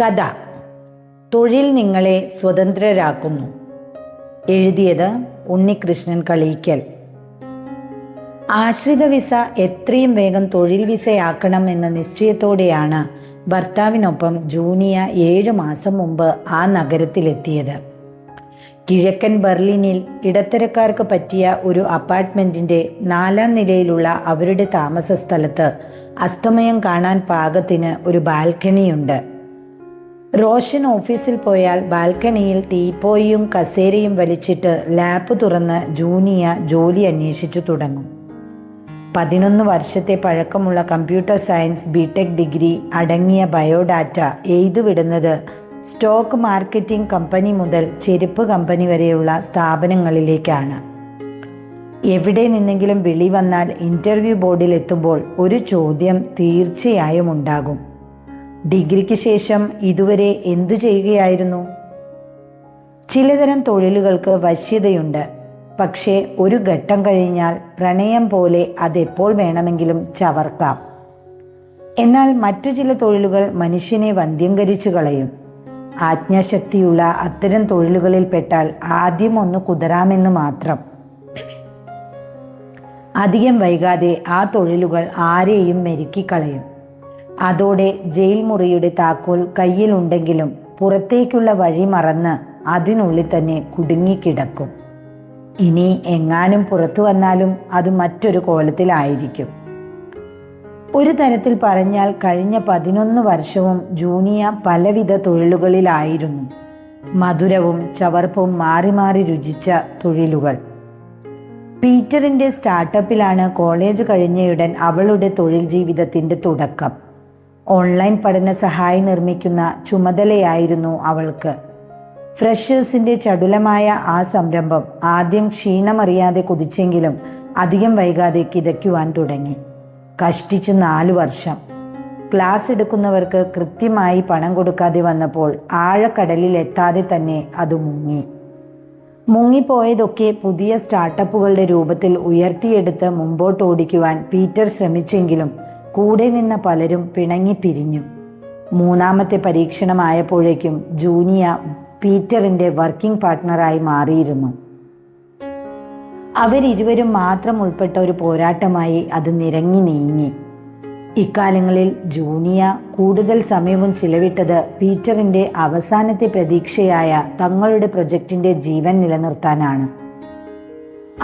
കഥ തൊഴിൽ നിങ്ങളെ സ്വതന്ത്രരാക്കുന്നു. എഴുതിയത് ഉണ്ണികൃഷ്ണൻ കളീക്കൽ. ആശ്രിത വിസ എത്രയും വേഗം തൊഴിൽ വിസയാക്കണം എന്ന നിശ്ചയത്തോടെയാണ് ഭർത്താവിനൊപ്പം ജൂനിയ 7 മാസം മുമ്പ് ആ നഗരത്തിലെത്തിയത്. കിഴക്കൻ ബെർലിനിൽ ഇടത്തരക്കാർക്ക് പറ്റിയ ഒരു അപ്പാർട്ട്മെൻറ്റിൻ്റെ 4ാം നിലയിലുള്ള അവരുടെ താമസ സ്ഥലത്ത് അസ്തമയം കാണാൻ പാകത്തിന് ഒരു ബാൽക്കണിയുണ്ട്. റോഷൻ ഓഫീസിൽ പോയാൽ ബാൽക്കണിയിൽ ടീപ്പോയും കസേരയും വലിച്ചിട്ട് ലാപ്പ് തുറന്ന് ജൂനിയ ജോലി അന്വേഷിച്ചു തുടങ്ങും. 11 വർഷത്തെ പഴക്കമുള്ള കമ്പ്യൂട്ടർ സയൻസ് ബിടെക് ഡിഗ്രി അടങ്ങിയ ബയോഡാറ്റ എഴുതുവിടുന്നത് സ്റ്റോക്ക് മാർക്കറ്റിംഗ് കമ്പനി മുതൽ ചെരുപ്പ് കമ്പനി വരെയുള്ള സ്ഥാപനങ്ങളിലേക്കാണ്. എവിടെ നിന്നെങ്കിലും വിളി വന്നാൽ ഇൻ്റർവ്യൂ ബോർഡിൽ എത്തുമ്പോൾ ഒരു ചോദ്യം തീർച്ചയായും ഉണ്ടാകും: ഡിഗ്രിക്ക് ശേഷം ഇതുവരെ എന്തു ചെയ്യുകയായിരുന്നു? ചിലതരം തൊഴിലുകൾക്ക് വശ്യതയുണ്ട്. പക്ഷേ ഒരു ഘട്ടം കഴിഞ്ഞാൽ പ്രണയം പോലെ അതെപ്പോൾ വേണമെങ്കിലും ചവർക്കാം. എന്നാൽ മറ്റു ചില തൊഴിലുകൾ മനുഷ്യനെ വന്ധ്യംകരിച്ചു കളയും. ആജ്ഞാശക്തിയുള്ള അത്തരം തൊഴിലുകളിൽ പെട്ടാൽ ആദ്യം ഒന്ന് കുതറാമെന്ന് മാത്രം. അധികം വൈകാതെ ആ തൊഴിലുകൾ ആരെയും മെരുക്കിക്കളയും. അതോടെ ജയിൽ മുറിയുടെ താക്കോൽ കയ്യിലുണ്ടെങ്കിലും പുറത്തേക്കുള്ള വഴി മറന്ന് അതിനുള്ളിൽ തന്നെ കുടുങ്ങിക്കിടക്കും. ഇനി എങ്ങാനും പുറത്തു വന്നാലും അത് മറ്റൊരു കോലത്തിലായിരിക്കും. ഒരു തരത്തിൽ പറഞ്ഞാൽ കഴിഞ്ഞ 11 വർഷവും ജൂനിയ പലവിധ തൊഴിലുകളിലായിരുന്നു. മധുരവും ചവർപ്പും മാറി മാറി രുചിച്ച തൊഴിലുകൾ. പീറ്ററിൻ്റെ സ്റ്റാർട്ടപ്പിലാണ് കോളേജ് കഴിഞ്ഞയുടൻ അവളുടെ തൊഴിൽ ജീവിതത്തിൻ്റെ തുടക്കം. ഓൺലൈൻ പഠന സഹായി നിർമ്മിക്കുന്ന ചുമതലയായിരുന്നു അവൾക്ക്. ഫ്രഷേഴ്സിൻ്റെ ചടുലമായ ആ സംരംഭം ആദ്യം ക്ഷീണമറിയാതെ കുതിച്ചെങ്കിലും അധികം വൈകാതെ കിതയ്ക്കുവാൻ തുടങ്ങി. കഷ്ടിച്ച് 4 വർഷം. ക്ലാസ് എടുക്കുന്നവർക്ക് കൃത്യമായി പണം കൊടുക്കാതെ വന്നപ്പോൾ ആഴക്കടലിലെത്താതെ തന്നെ അത് മുങ്ങി. മുങ്ങിപ്പോയതൊക്കെ പുതിയ സ്റ്റാർട്ടപ്പുകളുടെ രൂപത്തിൽ ഉയർത്തിയെടുത്ത് മുമ്പോട്ടോടിക്കുവാൻ പീറ്റർ ശ്രമിച്ചെങ്കിലും കൂടെ നിന്ന പലരും പിണങ്ങിപ്പിരിഞ്ഞു. 3ാമത്തെ പരീക്ഷണമായപ്പോഴേക്കും ജൂനിയ പീറ്ററിൻ്റെ വർക്കിംഗ് പാർട്ട്ണറായി മാറിയിരുന്നു. അവരിരുവരും മാത്രം ഉൾപ്പെട്ട ഒരു പോരാട്ടമായി അത് നിരങ്ങി നീങ്ങി. ഇക്കാലങ്ങളിൽ ജൂനിയ കൂടുതൽ സമയവും ചിലവിട്ടത് പീറ്ററിൻ്റെ അവസാനത്തെ പ്രതീക്ഷയായ തങ്ങളുടെ പ്രൊജക്റ്റിൻ്റെ ജീവൻ നിലനിർത്താനാണ്.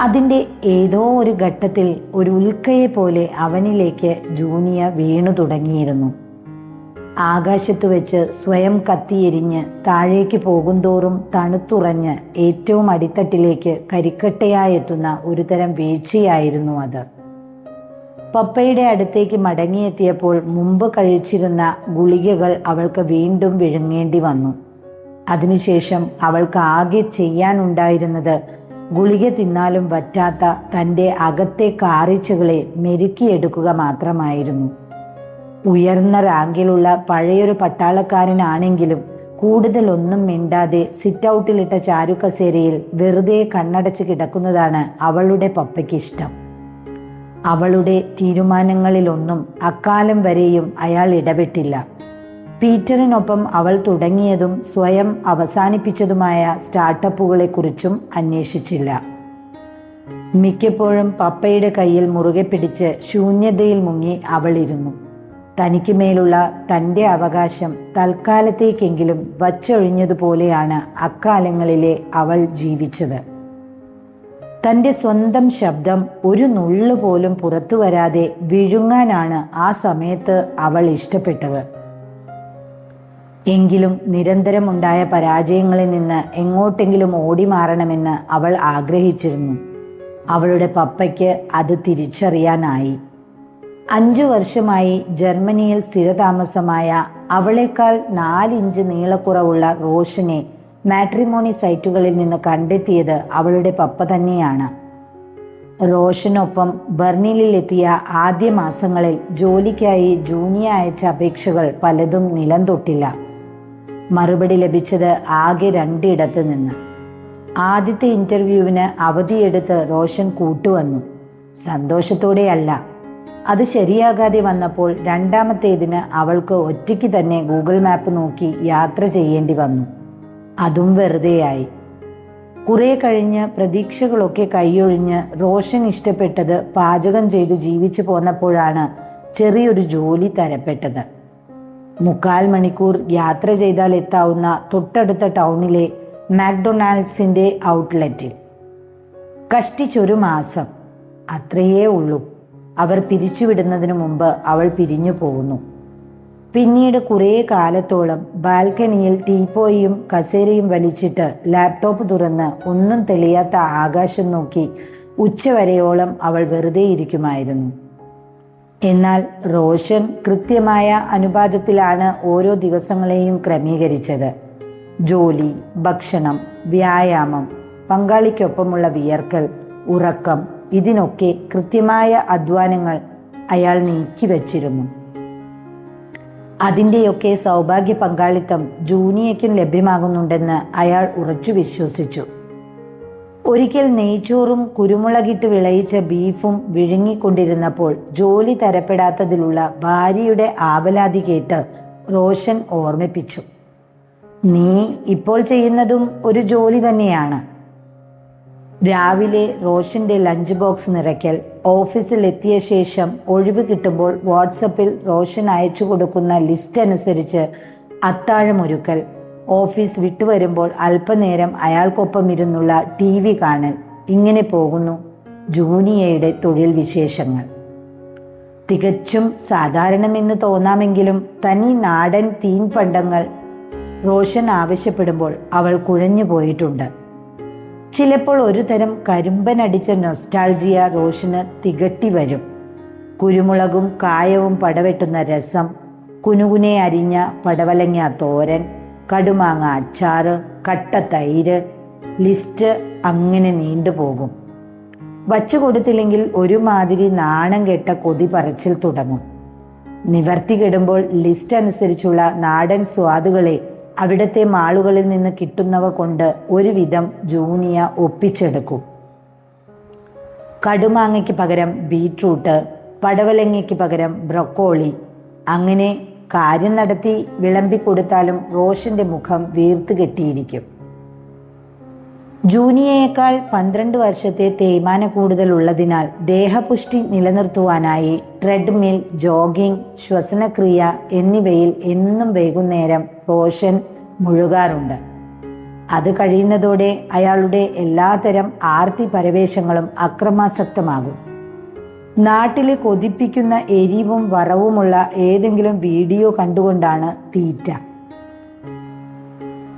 അതിൻ്റെ ഏതോ ഒരു ഘട്ടത്തിൽ ഒരു ഉൽക്കയെ പോലെ അവനിലേക്ക് ജൂനിയ വീണു തുടങ്ങിയിരുന്നു. ആകാശത്തു വെച്ച് സ്വയം കത്തിയെരിഞ്ഞ് താഴേക്ക് പോകുന്തോറും തണുത്തുറഞ്ഞ് ഏറ്റവും അടിത്തട്ടിലേക്ക് കരിക്കട്ടയായെത്തുന്ന ഒരു തരം വീഴ്ചയായിരുന്നു അത്. പപ്പയുടെ അടുത്തേക്ക് മടങ്ങിയെത്തിയപ്പോൾ മുമ്പ് കഴിച്ചിരുന്ന ഗുളികകൾ അവൾക്ക് വീണ്ടും വിഴുങ്ങേണ്ടി വന്നു. അതിനുശേഷം അവൾക്ക് ആകെ ചെയ്യാനുണ്ടായിരുന്നത് ഗുളിക തിന്നാലും വറ്റാത്ത തൻ്റെ അകത്തെ കാറിച്ചുകളെ മെരുക്കിയെടുക്കുക മാത്രമായിരുന്നു. ഉയർന്ന റാങ്കിലുള്ള പഴയൊരു പട്ടാളക്കാരനാണെങ്കിലും കൂടുതലൊന്നും മിണ്ടാതെ സിറ്റ് ഔട്ടിലിട്ട ചാരുകസേരയിൽ വെറുതെ കണ്ണടച്ച് കിടക്കുന്നതാണ് അവളുടെ പപ്പയ്ക്കിഷ്ടം. അവളുടെ തീരുമാനങ്ങളിലൊന്നും അക്കാലം വരെയും അയാൾ ഇടപെട്ടില്ല. പീറ്ററിനൊപ്പം അവൾ തുടങ്ങിയതും സ്വയം അവസാനിപ്പിച്ചതുമായ സ്റ്റാർട്ടപ്പുകളെക്കുറിച്ചും അന്വേഷിച്ചില്ല. മിക്കപ്പോഴും പപ്പയുടെ കയ്യിൽ മുറുകെ പിടിച്ച് ശൂന്യതയിൽ മുങ്ങി അവളിരുന്നു. തനിക്ക് മേലുള്ള തൻ്റെ അവകാശം തൽക്കാലത്തേക്കെങ്കിലും വച്ചൊഴിഞ്ഞതുപോലെയാണ് അക്കാലങ്ങളിലെ അവൾ ജീവിച്ചത്. തൻ്റെ സ്വന്തം ശബ്ദം ഒരു നുള്ളു പോലും പുറത്തു വരാതെ വിഴുങ്ങാനാണ് ആ സമയത്ത് അവൾ ഇഷ്ടപ്പെട്ടത്. എങ്കിലും നിരന്തരമുണ്ടായ പരാജയങ്ങളിൽ നിന്ന് എങ്ങോട്ടെങ്കിലും ഓടി മാറണമെന്ന് അവൾ ആഗ്രഹിച്ചിരുന്നു. അവളുടെ പപ്പയ്ക്ക് അത് തിരിച്ചറിയാനായി. 5 വർഷമായി ജർമ്മനിയിൽ സ്ഥിരതാമസമായ അവളേക്കാൾ 4 ഇഞ്ച് നീളക്കുറവുള്ള റോഷനെ മാട്രിമോണി സൈറ്റുകളിൽ നിന്ന് കണ്ടെത്തിയത് അവളുടെ പപ്പ തന്നെയാണ്. റോഷനൊപ്പം ബെർലിനിലെത്തിയ ആദ്യ മാസങ്ങളിൽ ജോലിക്കായി ജൂനിയ അയച്ച അപേക്ഷകൾ പലതും നിലം തൊട്ടില്ല. മറുപടി ലഭിച്ചത് ആകെ 2 ഇടത്ത് നിന്ന്. ആദ്യത്തെ ഇൻ്റർവ്യൂവിന് അവധിയെടുത്ത് റോഷൻ കൂട്ടുവന്നു. സന്തോഷത്തോടെയല്ല, അത് ശരിയാകാതെ വന്നപ്പോൾ രണ്ടാമത്തേതിന് അവൾക്ക് ഒറ്റയ്ക്ക് തന്നെ ഗൂഗിൾ മാപ്പ് നോക്കി യാത്ര ചെയ്യേണ്ടി വന്നു. അതും വെറുതെയായി. കുറേ കഴിഞ്ഞ് പ്രതീക്ഷകളൊക്കെ കൈയൊഴിഞ്ഞ് റോഷൻ ഇഷ്ടപ്പെട്ടത് പാചകം ചെയ്ത് ജീവിച്ചു പോന്നപ്പോഴാണ് ചെറിയൊരു ജോലി തരപ്പെട്ടത്. 3/4 മണിക്കൂർ യാത്ര ചെയ്താൽ എത്താവുന്ന തൊട്ടടുത്ത ടൗണിലെ മാക്ഡൊണാൾഡ്സിൻ്റെ ഔട്ട്ലെറ്റിൽ. കഷ്ടിച്ചൊരു മാസം, അത്രയേ ഉള്ളൂ. അവർ പിരിച്ചുവിടുന്നതിന് മുമ്പ് അവൾ പിരിഞ്ഞു പോകുന്നു. പിന്നീട് കുറേ കാലത്തോളം ബാൽക്കണിയിൽ ടീപ്പോയും കസേരയും വലിച്ചിട്ട് ലാപ്ടോപ്പ് തുറന്ന് ഒന്നും തെളിയാത്ത ആകാശം നോക്കി ഉച്ചവരെയോളം അവൾ വെറുതെ ഇരിക്കുമായിരുന്നു. എന്നാൽ റോഷൻ കൃത്യമായ അനുപാതത്തിലാണ് ഓരോ ദിവസങ്ങളെയും ക്രമീകരിച്ചത്. ജോലി, ഭക്ഷണം, വ്യായാമം, പങ്കാളിക്കൊപ്പമുള്ള വിയർക്കൽ, ഉറക്കം, ഇതിനൊക്കെ കൃത്യമായ അധ്വാനങ്ങൾ അയാൾ നീക്കിവച്ചിരുന്നു. അതിൻ്റെയൊക്കെ സൗഭാഗ്യ പങ്കാളിത്തം ജൂനിയയ്ക്കും ലഭ്യമാകുന്നുണ്ടെന്ന് അയാൾ ഉറച്ചു വിശ്വസിച്ചു. ഒരിക്കൽ നെയ്ച്ചോറും കുരുമുളകിട്ട് വിളയിച്ച ബീഫും വിഴുങ്ങിക്കൊണ്ടിരുന്നപ്പോൾ ജോലി തരപ്പെടാത്തതിലുള്ള ഭാര്യയുടെ ആവലാതി കേട്ട് റോഷൻ ഓർമ്മിപ്പിച്ചു, "നീ ഇപ്പോൾ ചെയ്യുന്നതും ഒരു ജോലി തന്നെയാണ്." രാവിലെ റോഷൻ്റെ ലഞ്ച് ബോക്സ് നിറയ്ക്കൽ, ഓഫീസിൽ എത്തിയ ശേഷം ഒഴിവ് കിട്ടുമ്പോൾ വാട്സപ്പിൽ റോഷൻ അയച്ചു കൊടുക്കുന്ന ലിസ്റ്റ് അനുസരിച്ച് അത്താഴമൊരുക്കൽ, ഓഫീസ് വിട്ടുവരുമ്പോൾ അല്പനേരം അയാൾക്കൊപ്പം ഇരുന്നുള്ള TV കാണൽ, ഇങ്ങനെ പോകുന്നു ജൂനിയയുടെ തൊഴിൽ വിശേഷങ്ങൾ. തികച്ചും സാധാരണമെന്ന് തോന്നാമെങ്കിലും തനി നാടൻ തീൻപണ്ടങ്ങൾ റോഷൻ ആവശ്യപ്പെടുമ്പോൾ അവൾ കുഴഞ്ഞു പോയിട്ടുണ്ട്. ചിലപ്പോൾ ഒരു തരം കരിമ്പനടിച്ച നൊസ്റ്റാൾജിയ റോഷന് തികട്ടി വരും. കുരുമുളകും കായവും പടവെട്ടുന്ന രസം, കുനുകുനെ അരിഞ്ഞ പടവലങ്ങ തോരൻ, കടുമാങ്ങ അച്ചാറ്, കട്ട തൈര്, ലിസ്റ്റ് അങ്ങനെ നീണ്ടുപോകും. വച്ചു കൊടുത്തില്ലെങ്കിൽ ഒരുമാതിരി നാണം കെട്ട കൊതി പറച്ചിൽ തുടങ്ങും. നിവർത്തി കെടുമ്പോൾ ലിസ്റ്റ് അനുസരിച്ചുള്ള നാടൻ സ്വാദുകളെ അവിടുത്തെ മാളുകളിൽ നിന്ന് കിട്ടുന്നവ കൊണ്ട് ഒരുവിധം ജൂനിയ ഒപ്പിച്ചെടുക്കും. കടുമാങ്ങയ്ക്ക് പകരം ബീറ്റ്റൂട്ട്, പടവലങ്ങയ്ക്ക് പകരം ബ്രൊക്കോളി, അങ്ങനെ കാര്യം നടത്തി വിളമ്പിക്കൊടുത്താലും റോഷൻ്റെ മുഖം വീർത്ത് കെട്ടിയിരിക്കും. ജൂനിയയേക്കാൾ 12 വർഷത്തെ തേയ്മാന കൂടുതലുള്ളതിനാൽ ദേഹപുഷ്ടി നിലനിർത്തുവാനായി ട്രെഡ്മിൽ, ജോഗിംഗ്, ശ്വസനക്രിയ എന്നിവയിൽ എന്നും വൈകുന്നേരം റോഷൻ മുഴുകാറുണ്ട്. അത് കഴിയുന്നതോടെ അയാളുടെ എല്ലാത്തരം ആർത്തി പരവേശങ്ങളും അക്രമാസക്തമാകും. നാട്ടിലെ കൊതിപ്പിക്കുന്ന എരിവും വറവുമുള്ള ഏതെങ്കിലും വീഡിയോ കണ്ടുകൊണ്ടാണ് തീറ്റ.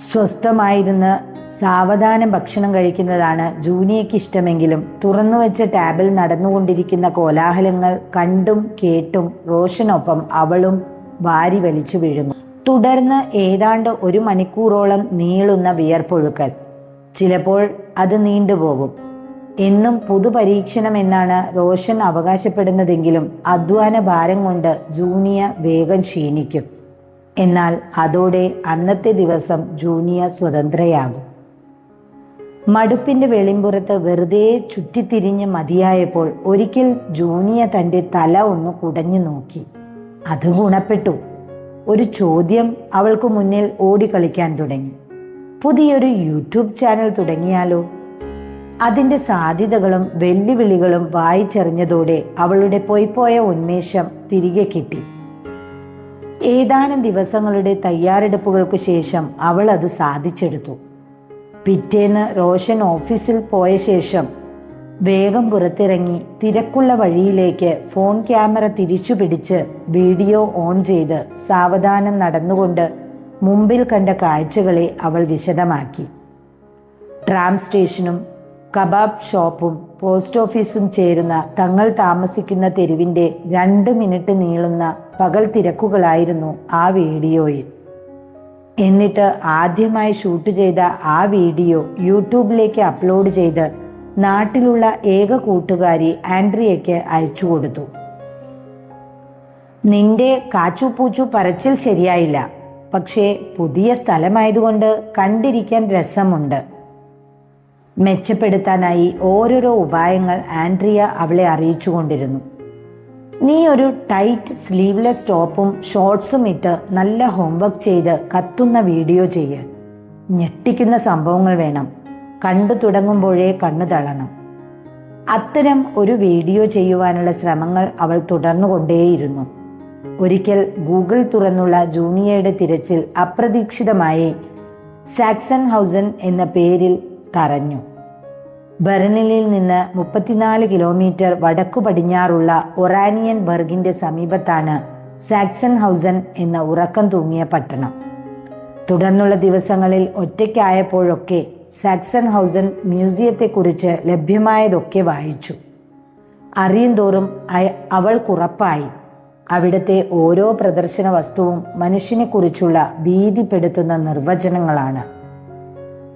സ്വസ്ഥമായിരുന്ന് സാവധാനം ഭക്ഷണം കഴിക്കുന്നതാണ് ജൂനിയയ്ക്ക് ഇഷ്ടമെങ്കിലും തുറന്നുവെച്ച ടാബിൽ നടന്നുകൊണ്ടിരിക്കുന്ന കോലാഹലങ്ങൾ കണ്ടും കേട്ടും റോഷനൊപ്പം അവളും വാരി വലിച്ചു വീഴുന്നു. തുടർന്ന് ഏതാണ്ട് 1 മണിക്കൂറോളം നീളുന്ന വിയർപ്പൊഴുക്കൽ. ചിലപ്പോൾ അത് നീണ്ടുപോകും. എന്നും പുതുപരീക്ഷണം എന്നാണ് റോഷൻ അവകാശപ്പെടുന്നതെങ്കിലും അധ്വാന ഭാരം കൊണ്ട് ജൂനിയ വേഗം ക്ഷീണിക്കും. എന്നാൽ അതോടെ അന്നത്തെ ദിവസം ജൂനിയ സ്വതന്ത്രയാകും. മടുപ്പിൻ്റെ വെളിമ്പുറത്ത് വെറുതെ ചുറ്റിത്തിരിഞ്ഞ് മതിയായപ്പോൾ ഒരിക്കൽ ജൂനിയ തൻ്റെ തല ഒന്ന് കുടഞ്ഞു നോക്കി. അത് ഗുണപ്പെട്ടു. ഒരു ചോദ്യം അവൾക്ക് മുന്നിൽ ഓടിക്കളിക്കാൻ തുടങ്ങി. പുതിയൊരു യൂട്യൂബ് ചാനൽ തുടങ്ങിയാലോ? അതിൻ്റെ സാധ്യതകളും വെല്ലുവിളികളും വായിച്ചറിഞ്ഞതോടെ അവളുടെ പൊയ്പോയ ഉന്മേഷം തിരികെ കിട്ടി. ഏതാനും ദിവസങ്ങളുടെ തയ്യാറെടുപ്പുകൾക്ക് ശേഷം അവൾ അത് സാധിച്ചെടുത്തു. പിറ്റേന്ന് റോഷൻ ഓഫീസിൽ പോയ ശേഷം വേഗം പുറത്തിറങ്ങി തിരക്കുള്ള വഴിയിലേക്ക് ഫോൺ ക്യാമറ തിരിച്ചു പിടിച്ച് വീഡിയോ ഓൺ ചെയ്ത് സാവധാനം നടന്നുകൊണ്ട് മുമ്പിൽ കണ്ട കാഴ്ചകളെ അവൾ വിശദമാക്കി. ട്രാം സ്റ്റേഷനും കബാബ് ഷോപ്പും പോസ്റ്റ് ഓഫീസും ചേരുന്ന തങ്ങൾ താമസിക്കുന്ന തെരുവിൻ്റെ 2 മിനിറ്റ് നീളുന്ന പകൽ തിരക്കുകളായിരുന്നു ആ വീഡിയോയിൽ. എന്നിട്ട് ആദ്യമായി ഷൂട്ട് ചെയ്ത ആ വീഡിയോ യൂട്യൂബിലേക്ക് അപ്ലോഡ് ചെയ്ത് നാട്ടിലുള്ള ഏക കൂട്ടുകാരി ആൻഡ്രിയയ്ക്ക് അയച്ചു കൊടുത്തു. "നിന്റെ കാച്ചുപൂച്ചു പറച്ചിൽ ശരിയായില്ല, പക്ഷേ പുതിയ സ്ഥലമായതുകൊണ്ട് കണ്ടിരിക്കാൻ രസമുണ്ട്." മെച്ചപ്പെടുത്താനായി ഓരോരോ ഉപായങ്ങൾ ആൻഡ്രിയ അവളെ അറിയിച്ചുകൊണ്ടിരുന്നു. നീ ഒരു ടൈറ്റ് സ്ലീവ്ലെസ് ടോപ്പും ഷോർട്സും ഇട്ട് നല്ല ഹോംവർക്ക് ചെയ്ത് കത്തുന്ന വീഡിയോ ചെയ്യ്. ഞെട്ടിക്കുന്ന സംഭവങ്ങൾ വേണം. കണ്ടു തുടങ്ങുമ്പോഴേ കണ്ണു തള്ളണം. അത്തരം ഒരു വീഡിയോ ചെയ്യുവാനുള്ള ശ്രമങ്ങൾ അവൾ തുടർന്നുകൊണ്ടേയിരുന്നു. ഒരിക്കൽ ഗൂഗിൾ തുറന്നുള്ള ജൂനിയയുടെ തിരച്ചിൽ അപ്രതീക്ഷിതമായി സാക്സൺ ഹൗസൻ എന്ന പേരിൽ തറഞ്ഞു. ബെർലിനിൽ നിന്ന് 34 കിലോമീറ്റർ വടക്കു പടിഞ്ഞാറുള്ള ഒറാനിയൻ ബർഗിന്റെ സമീപത്താണ് സാക്സൺ ഹൗസൻ എന്ന ഉറക്കം തൂങ്ങിയ പട്ടണം. തുടർന്നുള്ള ദിവസങ്ങളിൽ ഒറ്റയ്ക്കായപ്പോഴൊക്കെ സാക്സൺ ഹൗസൻ മ്യൂസിയത്തെക്കുറിച്ച് ലഭ്യമായതൊക്കെ വായിച്ചു. അറിയും തോറും അവൾക്കുറപ്പായി അവിടുത്തെ ഓരോ പ്രദർശന വസ്തുവും മനുഷ്യനെക്കുറിച്ചുള്ള ഭീതിപ്പെടുത്തുന്ന നിർവചനങ്ങളാണ്.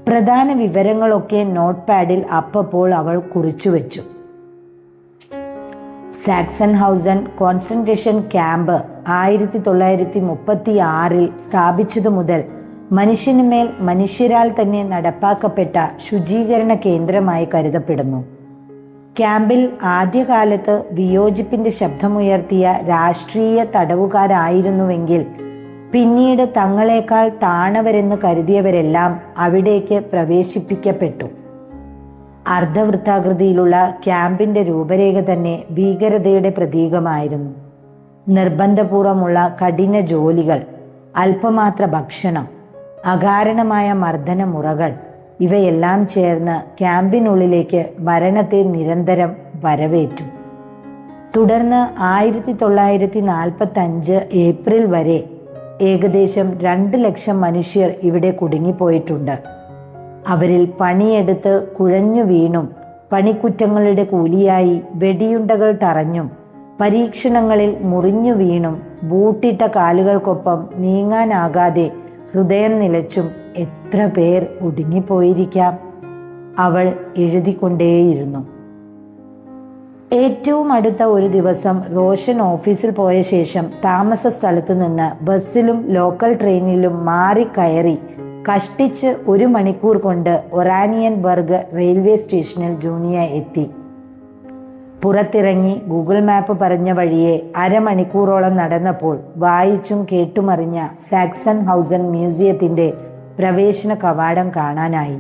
പ്രധാന വിവരങ്ങളൊക്കെ നോട്ട് പാഡിൽ അപ്പപ്പോൾ അവൾ കുറിച്ചു വെച്ചു. സാക്സൺ ഹൗസൻ കോൺസെൻട്രേഷൻ ക്യാമ്പ് 1936 സ്ഥാപിച്ചതു മുതൽ മനുഷ്യനുമേൽ മനുഷ്യരാൽ തന്നെ നടപ്പാക്കപ്പെട്ട ശുചീകരണ കേന്ദ്രമായി കരുതപ്പെടുന്നു. ക്യാമ്പിൽ ആദ്യകാലത്ത് വിയോജിപ്പിന്റെ ശബ്ദമുയർത്തിയ രാഷ്ട്രീയ തടവുകാരായിരുന്നുവെങ്കിൽ പിന്നീട് തങ്ങളെക്കാൾ താണവരെന്ന് കരുതിയവരെല്ലാം അവിടേക്ക് പ്രവേശിപ്പിക്കപ്പെട്ടു. അർദ്ധവൃത്താകൃതിയിലുള്ള ക്യാമ്പിന്റെ രൂപരേഖ തന്നെ ഭീകരതയുടെ പ്രതീകമായിരുന്നു. നിർബന്ധപൂർവമുള്ള കഠിന ജോലികൾ, അല്പമാത്ര ഭക്ഷണം, അകാരണമായ മർദ്ദനമുറകൾ ഇവയെല്ലാം ചേർന്ന് ക്യാമ്പിനുള്ളിലേക്ക് മരണത്തെ നിരന്തരം വരവേറ്റു. തുടർന്ന് 1945 ഏപ്രിൽ വരെ ഏകദേശം 2 ലക്ഷം മനുഷ്യർ ഇവിടെ കുടുങ്ങിപ്പോയിട്ടുണ്ട്. അവരിൽ പണിയെടുത്ത് കുഴഞ്ഞു വീണും പണിക്കുറ്റങ്ങളുടെ കൂലിയായി വെടിയുണ്ടകൾ തറഞ്ഞും പരീക്ഷണങ്ങളിൽ മുറിഞ്ഞു വീണും ബൂട്ടിട്ട കാലുകൾക്കൊപ്പം നീങ്ങാനാകാതെ ഹൃദയം നിലച്ചും എത്ര പേർ ഒടുങ്ങിപ്പോയിരിക്കാം. അവൾ എഴുതിക്കൊണ്ടേയിരുന്നു. ഏറ്റവും അടുത്ത ഒരു ദിവസം റോഷൻ ഓഫീസിൽ പോയ ശേഷം താമസ സ്ഥലത്തു നിന്ന് ബസ്സിലും ലോക്കൽ ട്രെയിനിലും മാറി കയറി കഷ്ടിച്ച് 1 മണിക്കൂർ കൊണ്ട് ഒറാനിയൻ ബർഗ് റെയിൽവേ സ്റ്റേഷനിൽ ജൂനിയ എത്തി. പുറത്തിറങ്ങി ഗൂഗിൾ മാപ്പ് പറഞ്ഞ വഴിയെ അരമണിക്കൂറോളം നടന്നപ്പോൾ വായിച്ചും കേട്ടുമറിഞ്ഞ സാക്സൺ ഹൗസൻ മ്യൂസിയത്തിന്റെ പ്രവേശന കവാടം കാണാനായി.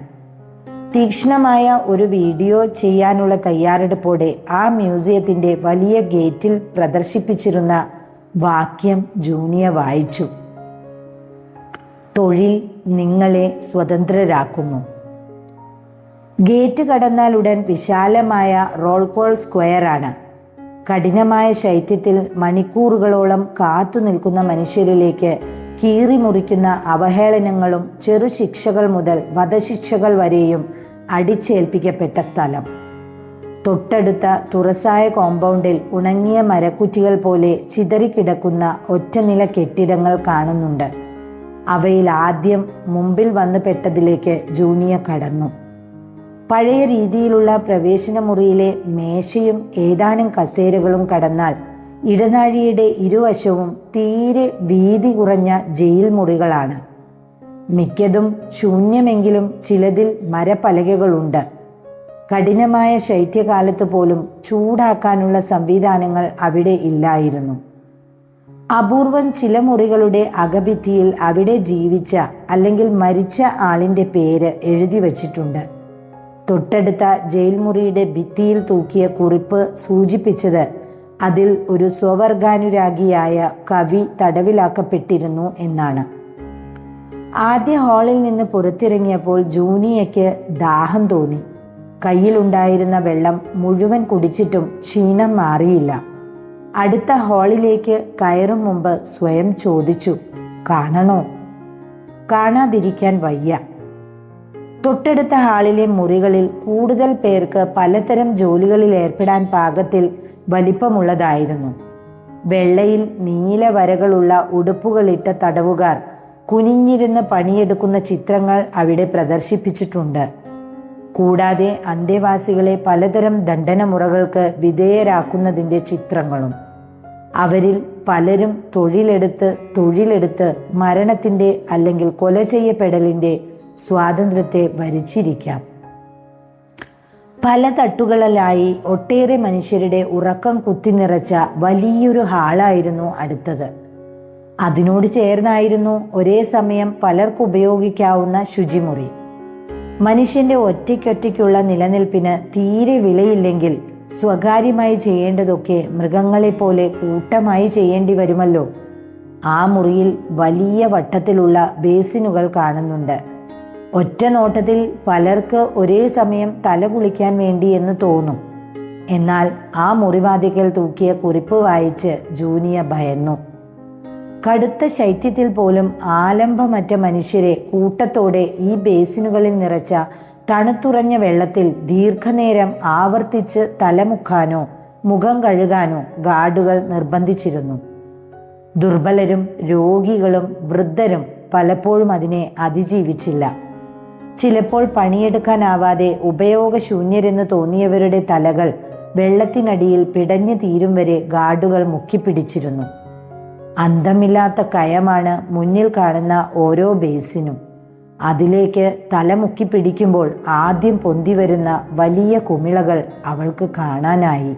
തീക്ഷ്ണമായ ഒരു വീഡിയോ ചെയ്യാനുള്ള തയ്യാറെടുപ്പോടെ ആ മ്യൂസിയത്തിന്റെ വലിയ ഗേറ്റിൽ പ്രദർശിപ്പിച്ചിരുന്ന വാക്യം ജൂനിയ വായിച്ചു. തൊഴിൽ നിങ്ങളെ സ്വതന്ത്രരാക്കുന്നു. ഗേറ്റ് കടന്നാലുടൻ വിശാലമായ റോൾ കോൾ സ്ക്വയറാണ്. കഠിനമായ ശൈത്യത്തിൽ മണിക്കൂറുകളോളം കാത്തു നിൽക്കുന്ന മനുഷ്യരിലേക്ക് കീറി മുറിക്കുന്ന അവഹേളനങ്ങളും ചെറുശിക്ഷകൾ മുതൽ വധശിക്ഷകൾ വരെയും അടിച്ചേൽപ്പിക്കപ്പെട്ട സ്ഥലം. തൊട്ടടുത്ത തുറസായ കോമ്പൗണ്ടിൽ ഉണങ്ങിയ മരക്കുറ്റികൾ പോലെ ചിതറിക്കിടക്കുന്ന ഒറ്റനില കെട്ടിടങ്ങൾ കാണുന്നുണ്ട്. അവയിൽ ആദ്യം മുമ്പിൽ വന്നു പെട്ടതിലേക്ക് ജൂനിയ കടന്നു. പഴയ രീതിയിലുള്ള പ്രവേശന മുറിയിലെ മേശയും ഏതാനും കസേരകളും കടന്നാൽ ഇടനാഴിയുടെ ഇരുവശവും തീരെ വീതി കുറഞ്ഞ ജയിൽ മുറികളാണ്. മിക്കതും ശൂന്യമെങ്കിലും ചിലതിൽ മരപ്പലകകളുണ്ട്. കഠിനമായ ശൈത്യകാലത്ത് പോലും ചൂടാക്കാനുള്ള സംവിധാനങ്ങൾ അവിടെ ഇല്ലായിരുന്നു. അപൂർവം ചില മുറികളുടെ അകഭിത്തിയിൽ അവിടെ ജീവിച്ച അല്ലെങ്കിൽ മരിച്ച ആളിൻ്റെ പേര് എഴുതി വച്ചിട്ടുണ്ട്. തൊട്ടടുത്ത ജയിൽ മുറിയുടെ ഭിത്തിയിൽ തൂക്കിയ കുറിപ്പ് സൂചിപ്പിച്ചത് അതിൽ ഒരു സ്വവർഗാനുരാഗിയായ കവി തടവിലാക്കപ്പെട്ടിരുന്നു എന്നാണ്. ആദ്യ ഹാളിൽ നിന്ന് പുറത്തിറങ്ങിയപ്പോൾ ജൂനിയയ്ക്ക് ദാഹം തോന്നി. കയ്യിലുണ്ടായിരുന്ന വെള്ളം മുഴുവൻ കുടിച്ചിട്ടും ക്ഷീണം മാറിയില്ല. അടുത്ത ഹാളിലേക്ക് കയറും മുമ്പ് സ്വയം ചോദിച്ചു, കാണണോ? കാണാതിരിക്കാൻ വയ്യ. തൊട്ടടുത്ത ഹാളിലെ മുറികളിൽ കൂടുതൽ പേർക്ക് പലതരം ജോലികളിൽ ഏർപ്പെടാൻ പാകത്തിൽ വലിപ്പമുള്ളതായിരുന്നു. വെള്ളയിൽ നീല വരകളുള്ള ഉടുപ്പുകളിട്ട തടവുകാർ കുനിഞ്ഞിരുന്ന് പണിയെടുക്കുന്ന ചിത്രങ്ങൾ അവിടെ പ്രദർശിപ്പിച്ചിട്ടുണ്ട്. കൂടാതെ അന്തേവാസികളെ പലതരം ദണ്ഡനമുറകൾക്ക് വിധേയരാക്കുന്നതിൻ്റെ ചിത്രങ്ങളും. അവരിൽ പലരും തൊഴിലെടുത്ത് മരണത്തിൻ്റെ അല്ലെങ്കിൽ കൊല ചെയ്യപ്പെടലിൻ്റെ സ്വാതന്ത്ര്യത്തെ വരിച്ചിരിക്കാം. പല തട്ടുകളിലായി ഒട്ടേറെ മനുഷ്യരുടെ ഉറക്കം കുത്തിനിറച്ച വലിയൊരു ഹാളായിരുന്നു അടുത്തത്. അതിനോട് ചേർന്നായിരുന്നു ഒരേ സമയം പലർക്കും ഉപയോഗിക്കാവുന്ന ശുചിമുറി. മനുഷ്യന്റെ ഒറ്റയ്ക്കൊറ്റയ്ക്കുള്ള നിലനിൽപ്പിന് തീരെ വിലയില്ലെങ്കിൽ സ്വകാര്യമായി ചെയ്യേണ്ടതൊക്കെ മൃഗങ്ങളെപ്പോലെ കൂട്ടമായി ചെയ്യേണ്ടി വരുമല്ലോ. ആ മുറിയിൽ വലിയ വട്ടത്തിലുള്ള ബേസിനുകൾ കാണുന്നുണ്ട്. ഒറ്റ നോട്ടത്തിൽ പലർക്ക് ഒരേ സമയം തല കുളിക്കാൻ വേണ്ടി എന്ന് തോന്നും. എന്നാൽ ആ മുറിവാതിക്കൽ തൂക്കിയ കുറിപ്പ് വായിച്ച് ജൂനിയ ഭയന്നു. കടുത്ത ശൈത്യത്തിൽ പോലും ആലംബമറ്റ മനുഷ്യരെ കൂട്ടത്തോടെ ഈ ബേസിനുകളിൽ നിറച്ച തണുത്തുറഞ്ഞ വെള്ളത്തിൽ ദീർഘനേരം ആവർത്തിച്ച് തലമുക്കാനോ മുഖം കഴുകാനോ ഗാർഡുകൾ നിർബന്ധിച്ചിരുന്നു. ദുർബലരും രോഗികളും വൃദ്ധരും പലപ്പോഴും അതിനെ അതിജീവിച്ചില്ല. ചിലപ്പോൾ പണിയെടുക്കാനാവാതെ ഉപയോഗശൂന്യരെന്ന് തോന്നിയവരുടെ തലകൾ വെള്ളത്തിനടിയിൽ പിടഞ്ഞു തീരും വരെ ഗാർഡുകൾ മുക്കിപ്പിടിച്ചിരുന്നു. അന്തമില്ലാത്ത കയമാണ് മുന്നിൽ കാണുന്ന ഓരോ ബേസിനും. അതിലേക്ക് തല മുക്കിപ്പിടിക്കുമ്പോൾ ആദ്യം പൊന്തിവരുന്ന വലിയ കുമിളകൾ അവൾക്ക് കാണാനായി.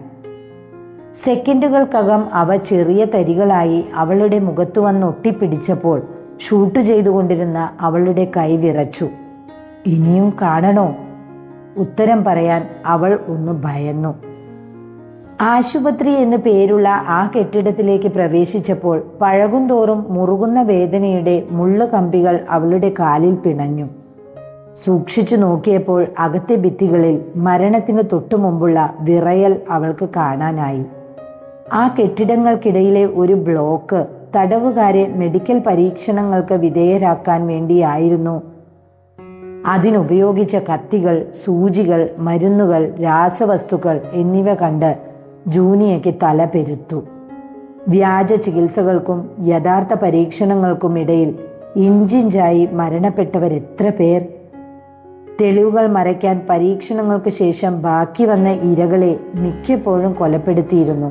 സെക്കൻഡുകൾക്കകം അവ ചെറിയ തരികളായി അവളുടെ മുഖത്ത് വന്നൊട്ടിപ്പിടിച്ചപ്പോൾ ഷൂട്ട് ചെയ്തുകൊണ്ടിരുന്ന അവളുടെ കൈ വിറച്ചു. ഇനിയും കാണണോ? ഉത്തരം പറയാൻ അവൾ ഒന്ന് ഭയന്നു. ആശുപത്രി എന്ന് പേരുള്ള ആ കെട്ടിടത്തിലേക്ക് പ്രവേശിച്ചപ്പോൾ പഴകുന്തോറും മുറുകുന്ന വേദനയുടെ മുള്ളുകമ്പികൾ അവളുടെ കാലിൽ പിണഞ്ഞു. സൂക്ഷിച്ചു നോക്കിയപ്പോൾ അകത്തെ ഭിത്തികളിൽ മരണത്തിന് തൊട്ടു മുമ്പുള്ള വിറയൽ അവൾക്ക് കാണാനായി. ആ കെട്ടിടങ്ങൾക്കിടയിലെ ഒരു ബ്ലോക്ക് തടവുകാരെ മെഡിക്കൽ പരീക്ഷണങ്ങൾക്ക് വിധേയരാക്കാൻ വേണ്ടിയായിരുന്നു. അതിനുപയോഗിച്ച കത്തികൾ, സൂചികൾ, മരുന്നുകൾ, രാസവസ്തുക്കൾ എന്നിവ കണ്ട് ജൂനിയയ്ക്ക് തല പെരുത്തു. വ്യാജ ചികിത്സകൾക്കും യഥാർത്ഥ പരീക്ഷണങ്ങൾക്കും ഇടയിൽ ഇഞ്ചിഞ്ചായി മരണപ്പെട്ടവരെത്ര പേർ! തെളിവുകൾ മറയ്ക്കാൻ പരീക്ഷണങ്ങൾക്ക് ശേഷം ബാക്കി വന്ന ഇരകളെ മിക്കപ്പോഴും കൊലപ്പെടുത്തിയിരുന്നു.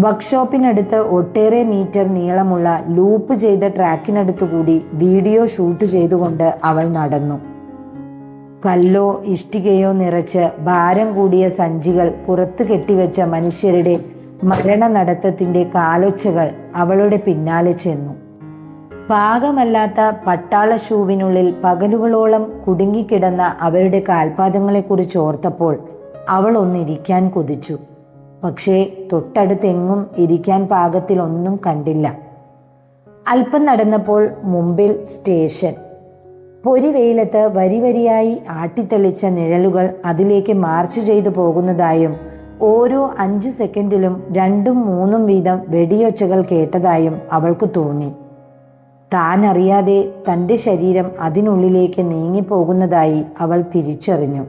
വർക്ക്ഷോപ്പിനടുത്ത് ഒട്ടേറെ മീറ്റർ നീളമുള്ള ലൂപ്പ് ചെയ്ത ട്രാക്കിനടുത്തുകൂടി വീഡിയോ ഷൂട്ട് ചെയ്തുകൊണ്ട് അവൾ നടന്നു. കല്ലോ ഇഷ്ടികയോ നിറച്ച് ഭാരം കൂടിയ സഞ്ചികൾ പുറത്തു കെട്ടിവെച്ച മനുഷ്യരുടെ മരണനടത്തത്തിൻ്റെ കാലൊച്ചകൾ അവളുടെ പിന്നാലെ ചെന്നു. പാകമല്ലാത്ത പട്ടാള ഷൂവിനുള്ളിൽ പകലുകളോളം കുടുങ്ങിക്കിടന്ന അവരുടെ കാൽപാദങ്ങളെക്കുറിച്ച് ഓർത്തപ്പോൾ അവൾ ഒന്നിരിക്കാൻ കൊതിച്ചു. പക്ഷേ തൊട്ടടുത്തെങ്ങും ഇരിക്കാൻ പാകത്തിലൊന്നും കണ്ടില്ല. അല്പം നടന്നപ്പോൾ മുമ്പിൽ സ്റ്റേഷൻ. പൊരിവെയിലത്ത് വരിവരിയായി ആട്ടിത്തെളിച്ച നിഴലുകൾ അതിലേക്ക് മാർച്ച് ചെയ്തു പോകുന്നതായും ഓരോ 5 സെക്കൻഡിലും 2ഉം 3ഉം വീതം വെടിയൊച്ചകൾ കേട്ടതായും അവൾക്ക് തോന്നി. താൻ അറിയാതെ തൻ്റെ ശരീരം അതിനുള്ളിലേക്ക് നീങ്ങിപ്പോകുന്നതായി അവൾ തിരിച്ചറിഞ്ഞു.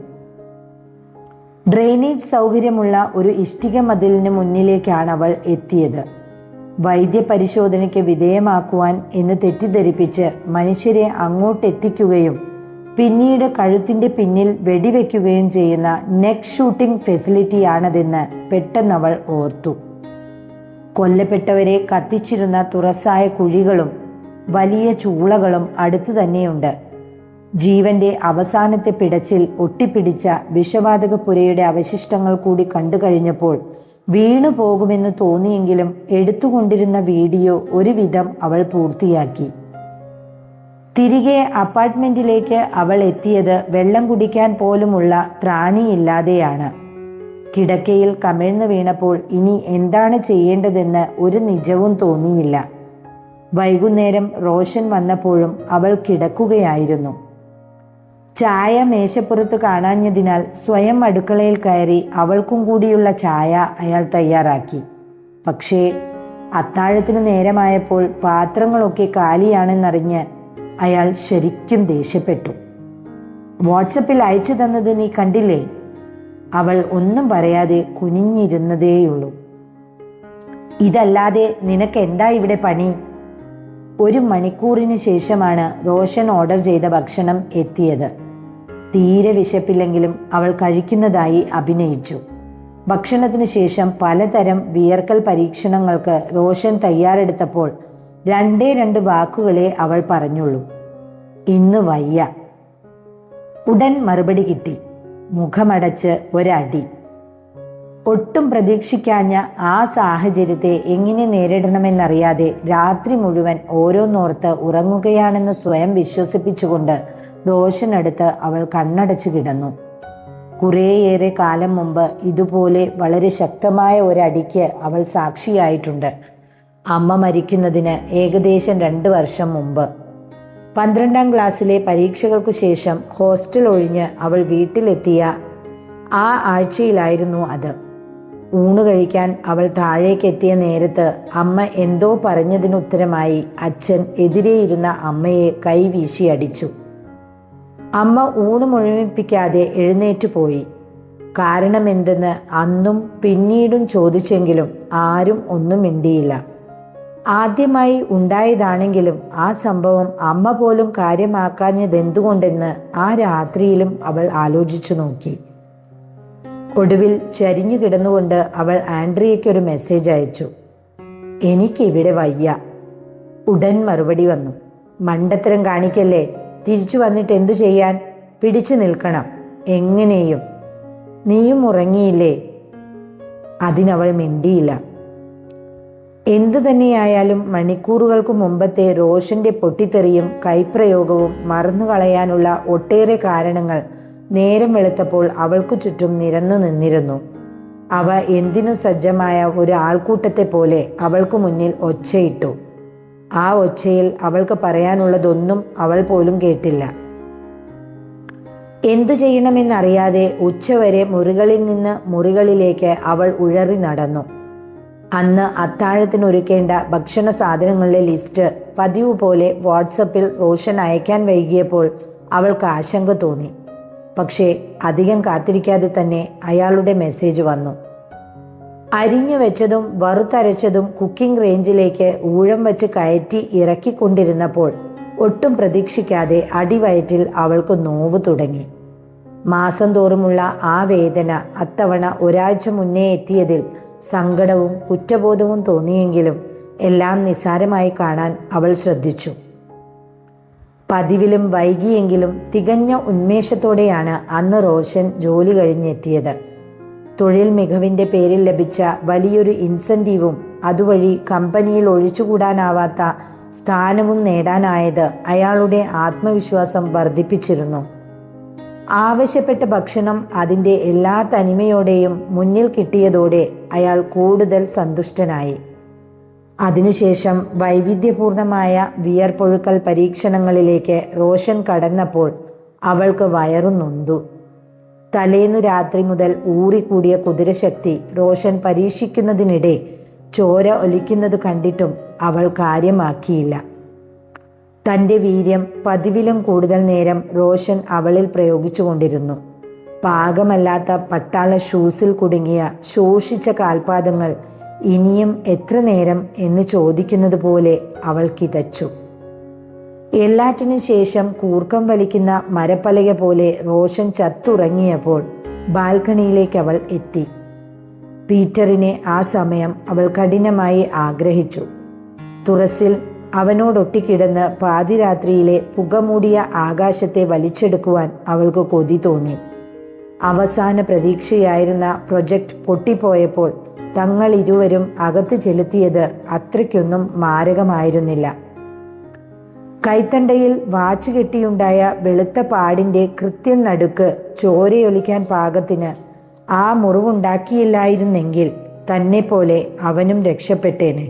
ഡ്രെയിനേജ് സൗകര്യമുള്ള ഒരു ഇഷ്ടിക മതിലിന് മുന്നിലേക്കാണ് അവൾ എത്തിയത്. വൈദ്യപരിശോധനയ്ക്ക് വിധേയമാക്കുവാൻ എന്ന് തെറ്റിദ്ധരിപ്പിച്ച് മനുഷ്യരെ അങ്ങോട്ടെത്തിക്കുകയും പിന്നീട് കഴുത്തിൻ്റെ പിന്നിൽ വെടിവെക്കുകയും ചെയ്യുന്ന നെക്ക് ഷൂട്ടിംഗ് ഫെസിലിറ്റിയാണതെന്ന് പെട്ടെന്നവൾ ഓർത്തു. കൊല്ലപ്പെട്ടവരെ കത്തിച്ചിരുന്ന തുറസായ കുഴികളും വലിയ ചൂളകളും അടുത്തു തന്നെയുണ്ട്. ജീവന്റെ അവസാനത്തെ പിടച്ചിൽ ഒട്ടിപ്പിടിച്ച വിഷവാതക പുരയുടെ അവശിഷ്ടങ്ങൾ കൂടി കണ്ടു കഴിഞ്ഞപ്പോൾ വീണു പോകുമെന്ന് തോന്നിയെങ്കിലും എടുത്തുകൊണ്ടിരുന്ന വീഡിയോ ഒരുവിധം അവൾ പൂർത്തിയാക്കി. തിരികെ അപ്പാർട്ട്മെന്റിലേക്ക് അവൾ എത്തിയത് വെള്ളം കുടിക്കാൻ പോലുമുള്ള ത്രാണിയില്ലാതെയാണ്. കിടക്കയിൽ കമിഴ്ന്നു വീണപ്പോൾ ഇനി എന്താണ് ചെയ്യേണ്ടതെന്ന് ഒരു നിജവും തോന്നിയില്ല. വൈകുന്നേരം റോഷൻ വന്നപ്പോഴും അവൾ കിടക്കുകയായിരുന്നു. ചായ മേശപ്പുറത്ത് കാണാഞ്ഞതിനാൽ സ്വയം അടുക്കളയിൽ കയറി അവൾക്കും കൂടിയുള്ള ചായ അയാൾ തയ്യാറാക്കി. പക്ഷേ അത്താഴത്തിന് നേരമായപ്പോൾ പാത്രങ്ങളൊക്കെ കാലിയാണെന്നറിഞ്ഞ് അയാൾ ശരിക്കും ദേഷ്യപ്പെട്ടു. വാട്സപ്പിൽ അയച്ചു തന്നത് നീ കണ്ടില്ലേ? അവൾ ഒന്നും പറയാതെ കുനിഞ്ഞിരുന്നതേയുള്ളൂ. ഇതല്ലാതെ നിനക്ക് എന്താ ഇവിടെ പണി? 1 മണിക്കൂറിന് ശേഷമാണ് റോഷൻ ഓർഡർ ചെയ്ത ഭക്ഷണം എത്തിയത്. തീരെ വിശപ്പില്ലെങ്കിലും അവൾ കഴിക്കുന്നതായി അഭിനയിച്ചു. ഭക്ഷണത്തിന് ശേഷം പലതരം വിയർക്കൽ പരീക്ഷണങ്ങൾക്ക് റോഷൻ തയ്യാറെടുത്തപ്പോൾ 2 വാക്കുകളെ അവൾ പറഞ്ഞുള്ളൂ: ഇന്ന് വയ്യ. ഉടൻ മറുപടി കിട്ടി: മുഖമടച്ച് ഒരടി. ഒട്ടും പ്രതീക്ഷിക്കാഞ്ഞ ആ സാഹചര്യത്തെ എങ്ങനെ നേരിടണമെന്നറിയാതെ രാത്രി മുഴുവൻ ഓരോന്നോർത്ത് ഉറങ്ങുകയാണെന്ന് സ്വയം വിശ്വസിപ്പിച്ചുകൊണ്ട് റോഷനടുത്ത് അവൾ കണ്ണടച്ചു കിടന്നു. കുറേയേറെ കാലം മുമ്പ് ഇതുപോലെ വളരെ ശക്തമായ ഒരടിക്ക് അവൾ സാക്ഷിയായിട്ടുണ്ട്. അമ്മ മരിക്കുന്നതിന് ഏകദേശം 2 വർഷം മുമ്പ്. 12ാം ക്ലാസ്സിലെ പരീക്ഷകൾക്കു ശേഷം ഹോസ്റ്റൽ ഒഴിഞ്ഞ് അവൾ വീട്ടിലെത്തിയ ആ ആഴ്ചയിലായിരുന്നു അത്. ഊണ് കഴിക്കാൻ അവൾ താഴേക്കെത്തിയ നേരത്ത് അമ്മ എന്തോ പറഞ്ഞതിനുത്തരമായി അച്ഛൻ എതിരെയിരുന്ന അമ്മയെ കൈവീശി അടിച്ചു. അമ്മ ഊണ് മുഴുമിപ്പിക്കാതെ എഴുന്നേറ്റ് പോയി. കാരണമെന്തെന്ന് അന്നും പിന്നീടും ചോദിച്ചെങ്കിലും ആരും ഒന്നും മിണ്ടിയില്ല. ആദ്യമായി ഉണ്ടായതാണെങ്കിലും ആ സംഭവം അമ്മ പോലും കാര്യമാക്കാഞ്ഞതെന്തുകൊണ്ടെന്ന് ആ രാത്രിയിലും അവൾ ആലോചിച്ചു നോക്കി. ഒടുവിൽ ചരിഞ്ഞു കിടന്നുകൊണ്ട് അവൾ ആൻഡ്രിയയ്ക്കൊരു മെസ്സേജ് അയച്ചു. എനിക്കിവിടെ വയ്യ. ഉടൻ മറുപടി വന്നു. മണ്ടത്തരം കാണിക്കല്ലേ, തിരിച്ചു വന്നിട്ട് എന്തു ചെയ്യാൻ? പിടിച്ചു നിൽക്കണം എങ്ങനെയും. നീയും ഉറങ്ങിയില്ലേ? അതിനവൾ മിണ്ടിയില്ല. എന്തു തന്നെയായാലും മണിക്കൂറുകൾക്ക് മുമ്പത്തെ റോഷന്റെ പൊട്ടിത്തെറിയും കൈപ്രയോഗവും മറന്നുകളയാനുള്ള ഒട്ടേറെ കാരണങ്ങൾ നേരം വെളുത്തപ്പോൾ അവൾക്കു ചുറ്റും നിരന്നു നിന്നിരുന്നു. അവ എന്തിനു സജ്ജമായ ഒരു ആൾക്കൂട്ടത്തെ പോലെ അവൾക്ക് മുന്നിൽ ഒച്ചയിട്ടു. ആ ഒച്ചയിൽ അവൾക്ക് പറയാനുള്ളതൊന്നും അവൾ പോലും കേട്ടില്ല. എന്തു ചെയ്യണമെന്നറിയാതെ ഉച്ചവരെ മുറികളിൽ നിന്ന് മുറികളിലേക്ക് അവൾ ഉഴറി നടന്നു. അന്ന് അത്താഴത്തിനൊരുക്കേണ്ട ഭക്ഷണ സാധനങ്ങളുടെ ലിസ്റ്റ് പതിവ് പോലെ വാട്സപ്പിൽ റോഷൻ അയക്കാൻ വൈകിയപ്പോൾ അവൾക്ക് ആശങ്ക തോന്നി. പക്ഷേ അധികം കാത്തിരിക്കാതെ തന്നെ അയാളുടെ മെസ്സേജ് വന്നു. അരിഞ്ഞു വെച്ചതും വറുത്തരച്ചതും കുക്കിംഗ് റേഞ്ചിലേക്ക് ഊഴം വെച്ച് കയറ്റി ഇറക്കിക്കൊണ്ടിരുന്നപ്പോൾ ഒട്ടും പ്രതീക്ഷിക്കാതെ അടിവയറ്റിൽ അവൾക്ക് നോവ് തുടങ്ങി. മാസം തോറുമുള്ള ആ വേദന അത്തവണ ഒരാഴ്ച മുന്നേ എത്തിയതിൽ സങ്കടവും കുറ്റബോധവും തോന്നിയെങ്കിലും എല്ലാം നിസ്സാരമായി കാണാൻ അവൾ ശ്രദ്ധിച്ചു. പതിവിലും വൈകിയെങ്കിലും തികഞ്ഞ ഉന്മേഷത്തോടെയാണ് അന്ന് റോഷൻ ജോലി കഴിഞ്ഞെത്തിയത്. തൊഴിൽ മികവിൻ്റെ പേരിൽ ലഭിച്ച വലിയൊരു ഇൻസെൻറ്റീവും അതുവഴി കമ്പനിയിൽ ഒഴിച്ചുകൂടാനാവാത്ത സ്ഥാനവും നേടാനായത് അയാളുടെ ആത്മവിശ്വാസം വർദ്ധിപ്പിച്ചിരുന്നു. ആവശ്യപ്പെട്ട ഭക്ഷണം അതിൻ്റെ എല്ലാ തനിമയോടെയും മുന്നിൽ കിട്ടിയതോടെ അയാൾ കൂടുതൽ സന്തുഷ്ടനായി. അതിനുശേഷം വൈവിധ്യപൂർണമായ വിയർപ്പൊഴുക്കൽ പരീക്ഷണങ്ങളിലേക്ക് റോഷൻ കടന്നപ്പോൾ അവൾക്ക് വയറു നൊന്തു. തലേന്നു രാത്രി മുതൽ ഊറിക്കൂടിയ കുതിരശക്തി റോഷൻ പരീക്ഷിക്കുന്നതിനിടെ ചോര ഒലിക്കുന്നത് കണ്ടിട്ടും അവൾ കാര്യമാക്കിയില്ല. തൻ്റെ വീര്യം പതിവിലും കൂടുതൽ നേരം റോഷൻ അവളിൽ പ്രയോഗിച്ചുകൊണ്ടിരുന്നു. പാകമല്ലാത്ത പട്ടാള ഷൂസിൽ കുടുങ്ങിയ ശോഷിച്ച കാൽപാദങ്ങൾ ഇനിയും എത്ര നേരം എന്ന് ചോദിക്കുന്നത് പോലെ അവൾ കിതച്ചു. എല്ലാറ്റിനും ശേഷം കൂർക്കം വലിക്കുന്ന മരപ്പലക പോലെ റോഷൻ ചത്തുറങ്ങിയപ്പോൾ ബാൽക്കണിയിലേക്ക് അവൾ എത്തി. പീറ്ററിനെ ആ സമയം അവൾ കഠിനമായി ആഗ്രഹിച്ചു. തുറസിൽ അവനോടൊട്ടിക്കിടന്ന് പാതിരാത്രിയിലെ പുകമൂടിയ ആകാശത്തെ വലിച്ചെടുക്കുവാൻ അവൾക്ക് കൊതി തോന്നി. അവസാന പ്രതീക്ഷയായിരുന്ന പ്രൊജക്റ്റ് പൊട്ടിപ്പോയപ്പോൾ തങ്ങൾ ഇരുവരും അകത്ത് ചെലുത്തിയത് അത്രയ്ക്കൊന്നും മാരകമായിരുന്നില്ല. കൈത്തണ്ടയിൽ വാച്ച് കെട്ടിയുണ്ടായ വെളുത്ത പാടിൻ്റെ കൃത്യം നടുക്ക് ചോരയൊലിക്കാൻ പാകത്തിന് ആ മുറിവുണ്ടാക്കിയില്ലായിരുന്നെങ്കിൽ തന്നെപ്പോലെ അവനും രക്ഷപ്പെട്ടേനെ.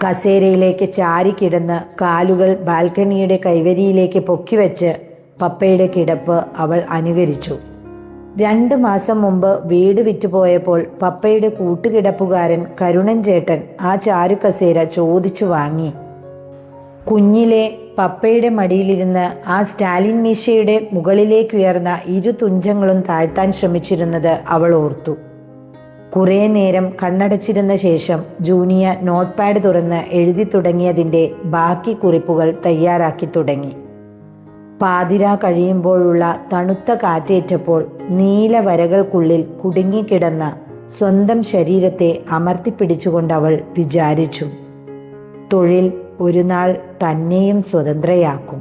കസേരയിലേക്ക് ചാരിക്കിടന്ന് കാലുകൾ ബാൽക്കണിയുടെ കൈവരിയിലേക്ക് പൊക്കിവെച്ച് പപ്പയുടെ കിടപ്പ് അവൾ അനുകരിച്ചു. 2 മാസം മുമ്പ് വീട് വിറ്റുപോയപ്പോൾ പപ്പയുടെ കൂട്ടുകിടപ്പുകാരൻ കരുണൻ ചേട്ടൻ ആ ചാരുകസേര ചോദിച്ചു വാങ്ങി. കുഞ്ഞിലെ പപ്പയുടെ മടിയിലിരുന്ന് ആ സ്റ്റാലിൻ മീശയുടെ മുകളിലേക്കുയർന്ന 2 തുഞ്ചങ്ങളും താഴ്ത്താൻ ശ്രമിച്ചിരുന്നത് അവൾ ഓർത്തു. കുറേ നേരം കണ്ണടച്ചിരുന്ന ശേഷം ജൂനിയ നോട്ട് പാഡ് തുറന്ന് എഴുതി തുടങ്ങിയതിൻ്റെ ബാക്കി കുറിപ്പുകൾ തയ്യാറാക്കി തുടങ്ങി. പാതിരാ കഴിയുമ്പോഴുള്ള തണുത്ത കാറ്റേറ്റപ്പോൾ നീല വരകൾക്കുള്ളിൽ കുടുങ്ങിക്കിടന്ന സ്വന്തം ശരീരത്തെ അമർത്തിപ്പിടിച്ചുകൊണ്ടവൾ വിചാരിച്ചു, തൊഴിൽ ഒരു നാൾ തന്നെയും സ്വതന്ത്രയാക്കും.